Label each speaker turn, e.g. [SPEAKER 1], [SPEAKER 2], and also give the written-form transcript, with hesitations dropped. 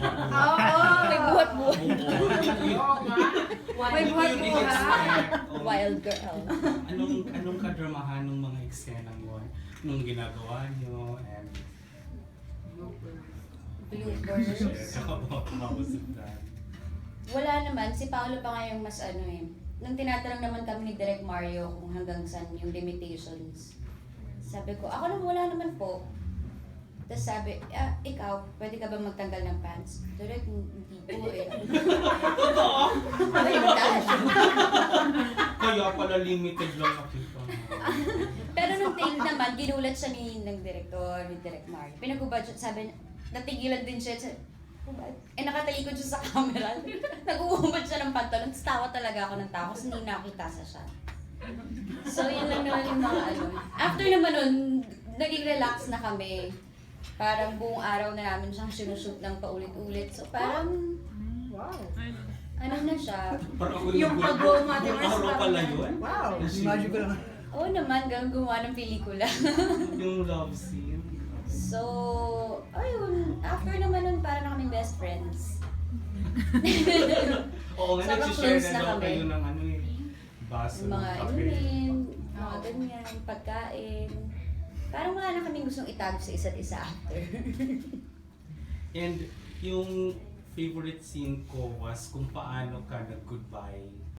[SPEAKER 1] Oo.
[SPEAKER 2] May buhat-buhat.
[SPEAKER 1] Oo nga. May buhat-buhat.
[SPEAKER 2] Wild girl.
[SPEAKER 3] Anong kadramahan ng mga eksena mo nung ginagawa nyo and
[SPEAKER 2] Bloopers.
[SPEAKER 3] how was it done?
[SPEAKER 2] Wala naman, si Paolo pa nga yung mas ano eh. Nung tinatanong naman kami ni Direk Mario kung hanggang saan yung limitations. Sabi ko, ako naman wala naman po. Tapos sabi, ikaw, pwede ka ba magtanggal ng pants? Direk, hindi po eh.
[SPEAKER 3] Totoo?
[SPEAKER 2] Ay,
[SPEAKER 3] Kaya pala limited lang nakita mo.
[SPEAKER 2] pero nung tail naman, ginulat siya ng director, ni Direk Mario. Pinag-budget, sabi, natigilan din siya. Nakatalikod siya sa camera. Nag-uumad siya ng pantalon. Tapos tawa talaga ako ng tawa kasi hindi nakita sa shot. So, yun lang naman yung mga ano. After naman nun, naging relax na kami. Parang buong araw na namin siyang sinushoot ng paulit-ulit. So, parang,
[SPEAKER 1] Wow.
[SPEAKER 2] ano na siya.
[SPEAKER 3] Parang
[SPEAKER 1] Yung pag-go Mother
[SPEAKER 3] Yung araw pala yun?
[SPEAKER 1] Wow.
[SPEAKER 4] Imagine ko lang.
[SPEAKER 2] Oo naman, ganun gumawa ng pelikula.
[SPEAKER 3] Yung love scene.
[SPEAKER 2] So, ayun. After naman nun, para na kaming best friends.
[SPEAKER 3] Oo nga,
[SPEAKER 2] Sobrang
[SPEAKER 3] nagsishare
[SPEAKER 2] close
[SPEAKER 3] na
[SPEAKER 2] na
[SPEAKER 3] daw
[SPEAKER 2] kami.
[SPEAKER 3] kayo ng ano eh. Baso
[SPEAKER 2] Yung
[SPEAKER 3] ng
[SPEAKER 2] mga
[SPEAKER 3] kape.
[SPEAKER 2] inumin, mga ganyan, pagkain. Parang wala na kaming gustong itago sa isa't isa after.
[SPEAKER 3] And yung favorite scene ko was kung paano ka nag-goodbye